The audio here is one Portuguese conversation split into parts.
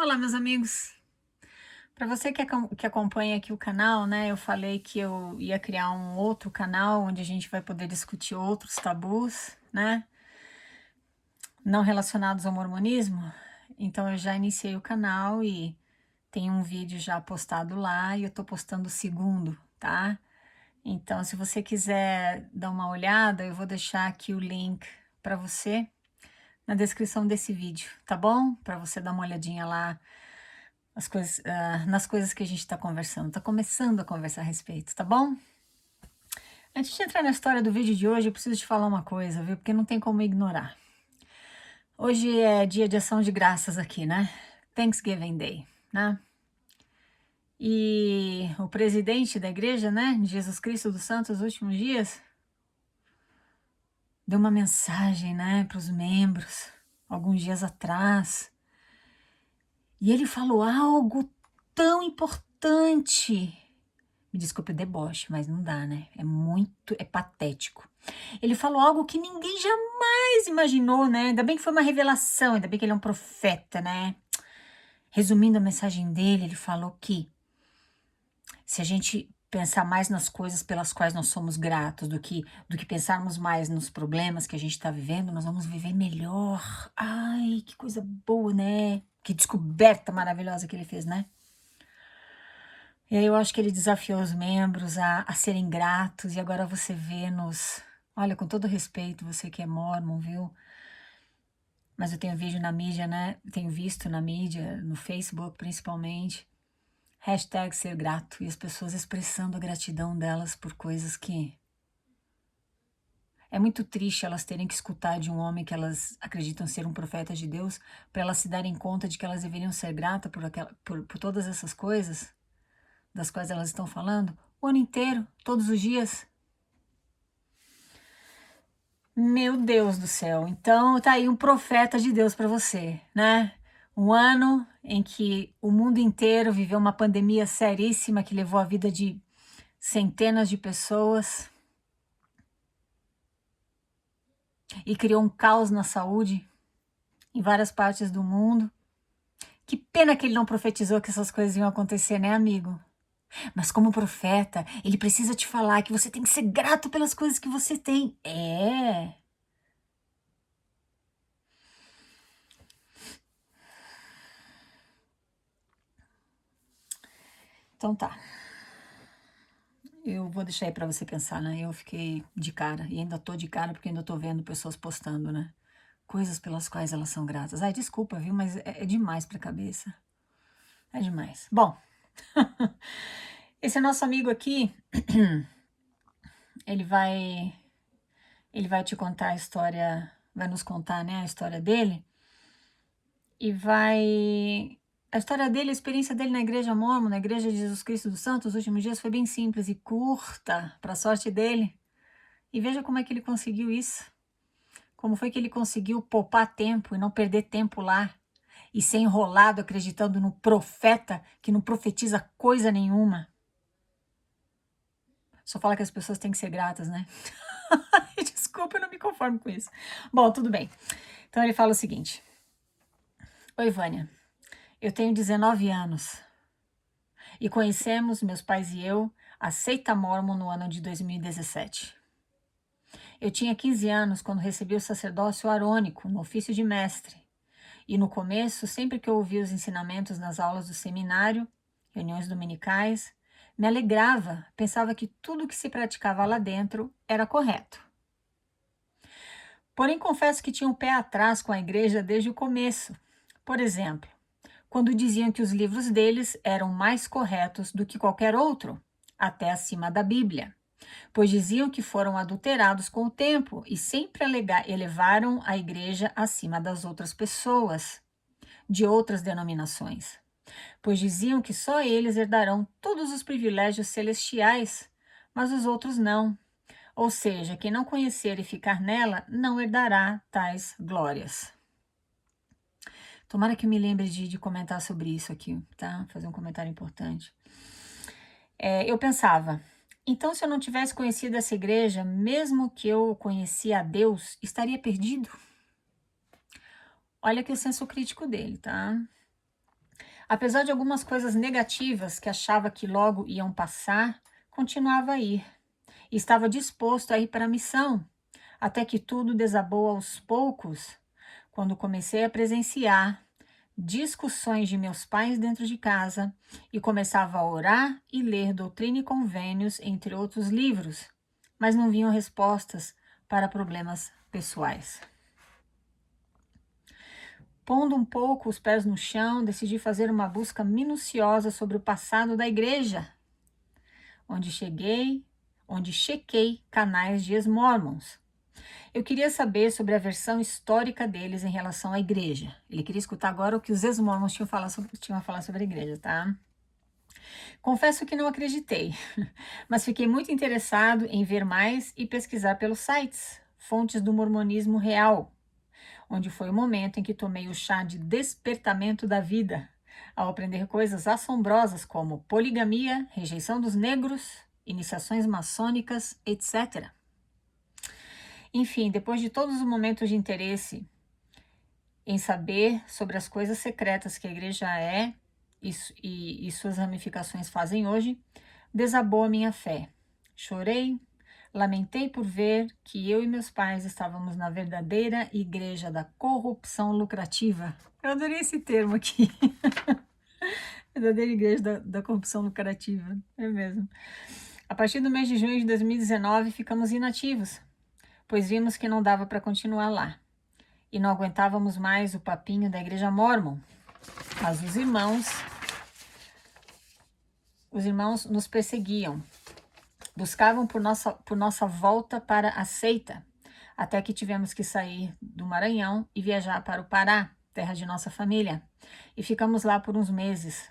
Olá, meus amigos. Para você que acompanha aqui o canal, né? Eu falei que eu ia criar um outro canal onde a gente vai poder discutir outros tabus, né? Não relacionados ao mormonismo. Então eu já iniciei o canal e tem um vídeo já postado lá e eu tô postando o segundo, tá? Então, se você quiser dar uma olhada, eu vou deixar aqui o link para você na descrição desse vídeo, tá bom? Para você dar uma olhadinha lá nas coisas que a gente está conversando, está começando a conversar a respeito, tá bom? Antes de entrar na história do vídeo de hoje, eu preciso te falar uma coisa, viu? Porque não tem como ignorar. Hoje é dia de ação de graças aqui, né? Thanksgiving Day, né? E o presidente da igreja, né, de Jesus Cristo dos Santos Últimos Dias, deu uma mensagem, né, para os membros, alguns dias atrás. E ele falou algo tão importante. Me desculpe o deboche, mas não dá, né? É patético. Ele falou algo que ninguém jamais imaginou, né? Ainda bem que foi uma revelação, ainda bem que ele é um profeta, né? Resumindo a mensagem dele, ele falou que se a gente pensar mais nas coisas pelas quais nós somos gratos do que pensarmos mais nos problemas que a gente está vivendo, nós vamos viver melhor. Ai, que coisa boa, né? Que descoberta maravilhosa que ele fez, né? E aí eu acho que ele desafiou os membros a serem gratos, e agora você vê Olha, com todo respeito, você que é mórmon, viu? Mas eu tenho vídeo na mídia, né? Tenho visto na mídia, no Facebook principalmente, hashtag ser grato, e as pessoas expressando a gratidão delas por coisas que... É muito triste elas terem que escutar de um homem que elas acreditam ser um profeta de Deus, para elas se darem conta de que elas deveriam ser gratas por todas essas coisas das quais elas estão falando, o ano inteiro, todos os dias. Meu Deus do céu, então tá aí um profeta de Deus para você, né? Um ano em que o mundo inteiro viveu uma pandemia seríssima que levou a vida de centenas de pessoas e criou um caos na saúde em várias partes do mundo. Que pena que ele não profetizou que essas coisas iam acontecer, né, amigo? Mas como profeta, ele precisa te falar que você tem que ser grato pelas coisas que você tem. Então tá. Eu vou deixar aí pra você pensar, né? Eu fiquei de cara, e ainda tô de cara porque ainda tô vendo pessoas postando, né? Coisas pelas quais elas são gratas. Ai, desculpa, viu? Mas é demais pra cabeça. É demais. Bom, esse nosso amigo aqui, ele vai, ele vai te contar a história, vai nos contar, né, a história dele, e vai... A história dele, a experiência dele na igreja mórmon, na igreja de Jesus Cristo dos Santos, os últimos dias, foi bem simples e curta, pra sorte dele. E veja como é que ele conseguiu isso. Como foi que ele conseguiu poupar tempo e não perder tempo lá e ser enrolado acreditando no profeta que não profetiza coisa nenhuma? Só fala que as pessoas têm que ser gratas, né? Desculpa, eu não me conformo com isso. Bom, tudo bem. Então ele fala o seguinte: Oi, Vânia, eu tenho 19 anos e conhecemos, meus pais e eu, a seita mórmon no ano de 2017. Eu tinha 15 anos quando recebi o sacerdócio arônico no ofício de mestre. E no começo, sempre que eu ouvia os ensinamentos nas aulas do seminário, reuniões dominicais, me alegrava, pensava que tudo que se praticava lá dentro era correto. Porém, confesso que tinha um pé atrás com a igreja desde o começo. Por exemplo, quando diziam que os livros deles eram mais corretos do que qualquer outro, até acima da Bíblia, pois diziam que foram adulterados com o tempo e sempre elevaram a igreja acima das outras pessoas de outras denominações, pois diziam que só eles herdarão todos os privilégios celestiais, mas os outros não. Ou seja, quem não conhecer e ficar nela não herdará tais glórias. Tomara que eu me lembre de comentar sobre isso aqui, tá? Fazer um comentário importante. Eu pensava, então se eu não tivesse conhecido essa igreja, mesmo que eu conhecia a Deus, estaria perdido? Olha aqui o senso crítico dele, tá? Apesar de algumas coisas negativas que achava que logo iam passar, continuava a ir. E estava disposto a ir para a missão, até que tudo desabou aos poucos, quando comecei a presenciar discussões de meus pais dentro de casa e começava a orar e ler Doutrina e Convênios, entre outros livros, mas não vinham respostas para problemas pessoais. Pondo um pouco os pés no chão, decidi fazer uma busca minuciosa sobre o passado da igreja, onde chequei canais de ex-mormons. Eu queria saber sobre a versão histórica deles em relação à igreja. Ele queria escutar agora o que os ex-mormons tinham a falar sobre a igreja, tá? Confesso que não acreditei, mas fiquei muito interessado em ver mais e pesquisar pelos sites, fontes do mormonismo real, onde foi o momento em que tomei o chá de despertamento da vida, ao aprender coisas assombrosas como poligamia, rejeição dos negros, iniciações maçônicas, etc. Enfim, depois de todos os momentos de interesse em saber sobre as coisas secretas que a igreja é e suas ramificações fazem hoje, desabou a minha fé. Chorei, lamentei por ver que eu e meus pais estávamos na verdadeira igreja da corrupção lucrativa. Eu adorei esse termo aqui. Verdadeira igreja da corrupção lucrativa, é mesmo. A partir do mês de junho de 2019, ficamos inativos, pois vimos que não dava para continuar lá. E não aguentávamos mais o papinho da igreja mórmon. Mas os irmãos nos perseguiam. Buscavam por nossa volta para a seita, até que tivemos que sair do Maranhão e viajar para o Pará, terra de nossa família. E ficamos lá por uns meses.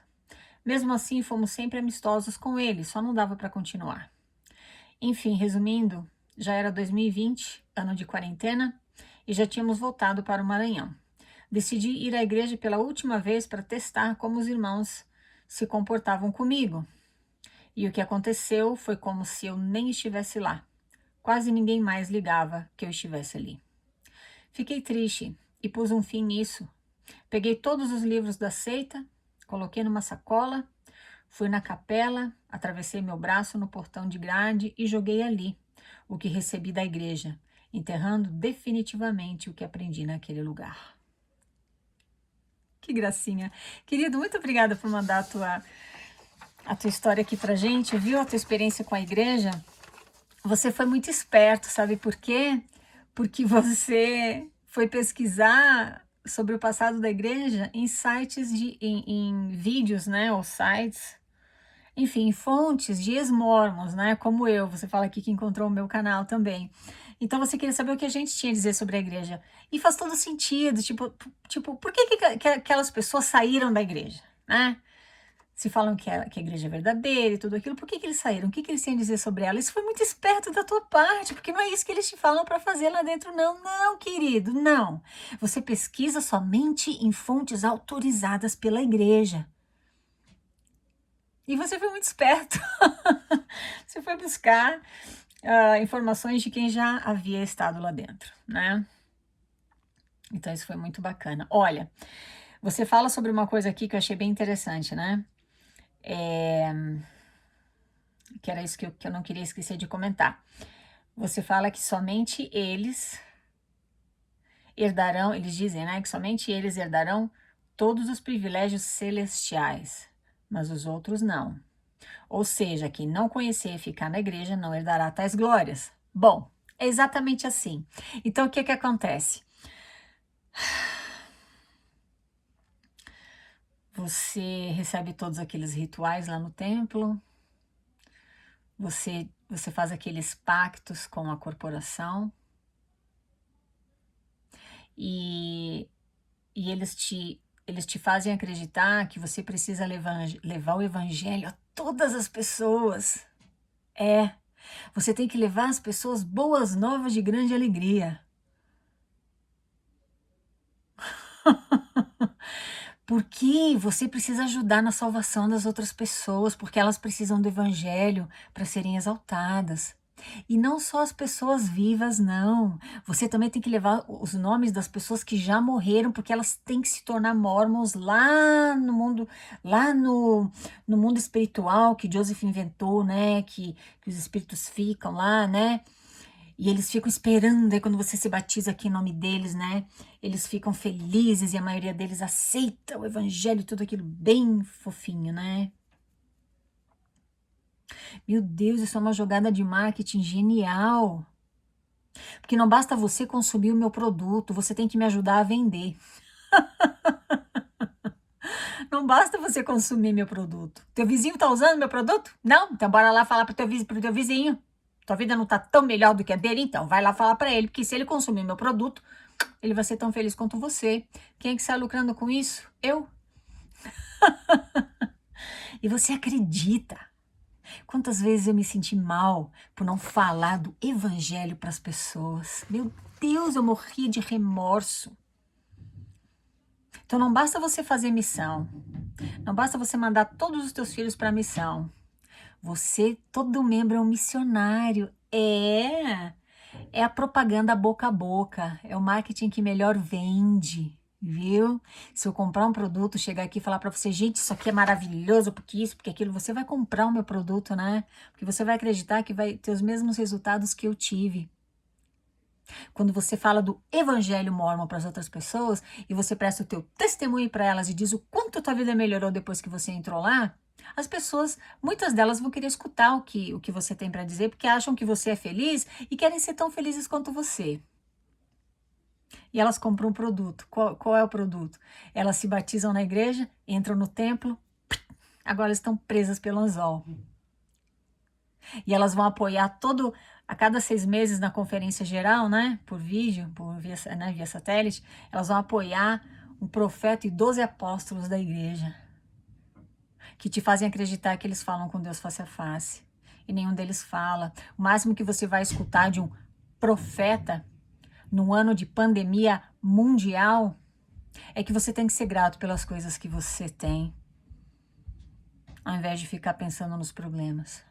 Mesmo assim, fomos sempre amistosos com eles, só não dava para continuar. Enfim, resumindo, já era 2020, ano de quarentena, e já tínhamos voltado para o Maranhão. Decidi ir à igreja pela última vez para testar como os irmãos se comportavam comigo. E o que aconteceu foi como se eu nem estivesse lá. Quase ninguém mais ligava que eu estivesse ali. Fiquei triste e pus um fim nisso. Peguei todos os livros da seita, coloquei numa sacola, fui na capela, atravessei meu braço no portão de grade e joguei ali o que recebi da igreja, enterrando definitivamente o que aprendi naquele lugar. Que gracinha. Querido, muito obrigada por mandar a tua história aqui pra gente, viu? A tua experiência com a igreja. Você foi muito esperto, sabe por quê? Porque você foi pesquisar sobre o passado da igreja em sites, em vídeos, né? Ou sites, enfim, fontes de ex-mormons, né? Como eu, você fala aqui que encontrou o meu canal também. Então você queria saber o que a gente tinha a dizer sobre a igreja. E faz todo sentido, tipo, por que aquelas pessoas saíram da igreja, né? Se falam que a igreja é verdadeira e tudo aquilo, por que eles saíram? O que eles têm a dizer sobre ela? Isso foi muito esperto da tua parte, porque não é isso que eles te falam para fazer lá dentro, não. Não, querido, não. Você pesquisa somente em fontes autorizadas pela igreja. E você foi muito esperto. Você foi buscar informações de quem já havia estado lá dentro, né? Então isso foi muito bacana. Olha, você fala sobre uma coisa aqui que eu achei bem interessante, né? Que era isso que eu não queria esquecer de comentar. Você fala que somente eles herdarão, eles dizem, né, que somente eles herdarão todos os privilégios celestiais, mas os outros não. Ou seja, quem não conhecer e ficar na igreja não herdará tais glórias. Bom, é exatamente assim. Então, o que acontece? Você recebe todos aqueles rituais lá no templo, você faz aqueles pactos com a corporação e eles te fazem acreditar que você precisa levar o evangelho a todas as pessoas. Você tem que levar as pessoas boas novas de grande alegria. Porque você precisa ajudar na salvação das outras pessoas, porque elas precisam do evangelho para serem exaltadas. E não só as pessoas vivas, não. Você também tem que levar os nomes das pessoas que já morreram, porque elas têm que se tornar mormons lá no mundo espiritual que Joseph inventou, né? Que os espíritos ficam lá, né? E eles ficam esperando, aí quando você se batiza aqui em nome deles, né? Eles ficam felizes e a maioria deles aceita o evangelho e tudo aquilo bem fofinho, né? Meu Deus, isso é uma jogada de marketing genial. Porque não basta você consumir o meu produto, você tem que me ajudar a vender. Não basta você consumir meu produto. Teu vizinho tá usando meu produto? Não? Então bora lá falar pro teu vizinho. Tua vida não tá tão melhor do que a dele? Então vai lá falar para ele, porque se ele consumir meu produto, ele vai ser tão feliz quanto você. Quem é que está lucrando com isso? Eu. E você acredita? Quantas vezes eu me senti mal por não falar do evangelho para as pessoas? Meu Deus, eu morri de remorso. Então não basta você fazer missão. Não basta você mandar todos os teus filhos para a missão. Todo membro é um missionário. É a propaganda boca a boca. É o marketing que melhor vende, viu? Se eu comprar um produto, chegar aqui e falar para você, gente, isso aqui é maravilhoso, porque isso, porque aquilo, você vai comprar o meu produto, né? Porque você vai acreditar que vai ter os mesmos resultados que eu tive. Quando você fala do evangelho mórmon para as outras pessoas e você presta o teu testemunho para elas e diz o quanto a tua vida melhorou depois que você entrou lá, as pessoas, muitas delas vão querer escutar o que você tem para dizer, porque acham que você é feliz e querem ser tão felizes quanto você. E elas compram um produto. Qual é o produto? Elas se batizam na igreja, entram no templo, agora estão presas pelo anzol. E elas vão apoiar a cada 6 meses na conferência geral, né, por vídeo, via satélite, elas vão apoiar um profeta e 12 apóstolos da igreja, que te fazem acreditar que eles falam com Deus face a face. E nenhum deles fala. O máximo que você vai escutar de um profeta num ano de pandemia mundial é que você tem que ser grato pelas coisas que você tem, ao invés de ficar pensando nos problemas.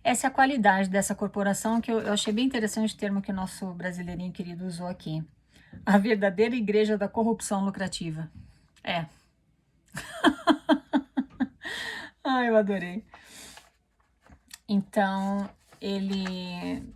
Essa é a qualidade dessa corporação, que eu achei bem interessante o termo que o nosso brasileirinho querido usou aqui. A verdadeira igreja da corrupção lucrativa. É. Ai, eu adorei. Então, ele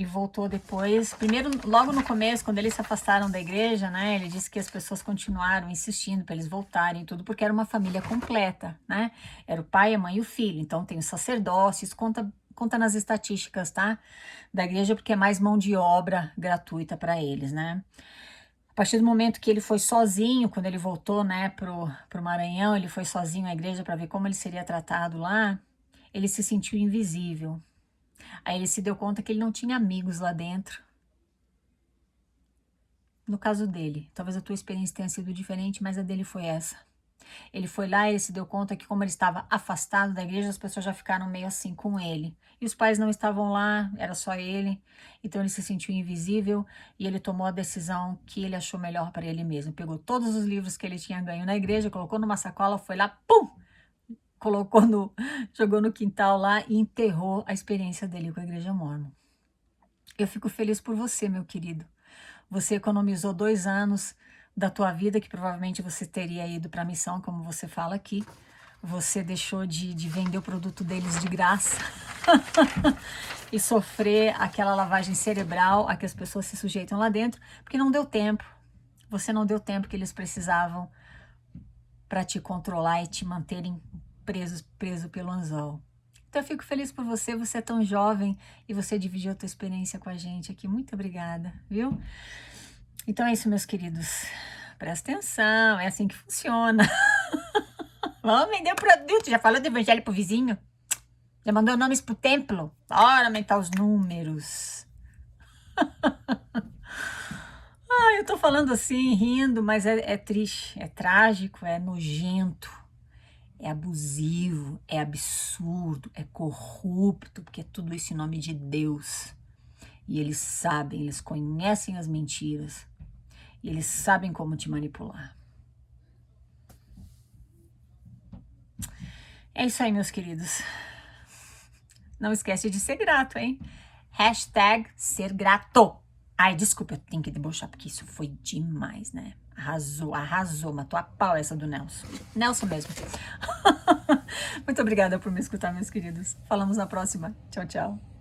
voltou depois. Primeiro, logo no começo, quando eles se afastaram da igreja, né? Ele disse que as pessoas continuaram insistindo para eles voltarem e tudo, porque era uma família completa, né? Era o pai, a mãe e o filho. Então tem os sacerdócios, conta nas estatísticas, tá? Da igreja, porque é mais mão de obra gratuita para eles, né? A partir do momento que ele foi sozinho, quando ele voltou, né, pro Maranhão, ele foi sozinho à igreja para ver como ele seria tratado lá, ele se sentiu invisível. Aí ele se deu conta que ele não tinha amigos lá dentro. No caso dele, talvez a tua experiência tenha sido diferente, mas a dele foi essa. Ele foi lá e ele se deu conta que como ele estava afastado da igreja, as pessoas já ficaram meio assim com ele. E os pais não estavam lá, era só ele. Então ele se sentiu invisível e ele tomou a decisão que ele achou melhor para ele mesmo. Pegou todos os livros que ele tinha ganho na igreja, colocou numa sacola, foi lá, pum! Jogou no quintal lá e enterrou a experiência dele com a igreja mórmon. Eu fico feliz por você, meu querido. Você economizou 2 anos da tua vida, que provavelmente você teria ido para a missão, como você fala aqui. Você deixou de vender o produto deles de graça e sofrer aquela lavagem cerebral a que as pessoas se sujeitam lá dentro, porque não deu tempo. Você não deu tempo que eles precisavam para te controlar e te manterem preso pelo anzol. Então eu fico feliz por você, você é tão jovem e você dividiu a tua experiência com a gente aqui. Muito obrigada, viu? Então é isso, meus queridos. Presta atenção, é assim que funciona. Vamos vender o produto. Já falou do evangelho pro vizinho? Já mandou nomes pro templo? Bora aumentar os números. Eu tô falando assim, rindo, mas é triste, é trágico, é nojento, é abusivo, é absurdo, é corrupto, porque é tudo isso em nome de Deus. E eles sabem, eles conhecem as mentiras. E eles sabem como te manipular. É isso aí, meus queridos. Não esquece de ser grato, hein? Hashtag ser grato. Ai, desculpa, eu tenho que debochar, porque isso foi demais, né? Arrasou, matou a pau essa do Nelson. Nelson mesmo. Muito obrigada por me escutar, meus queridos. Falamos na próxima. Tchau, tchau.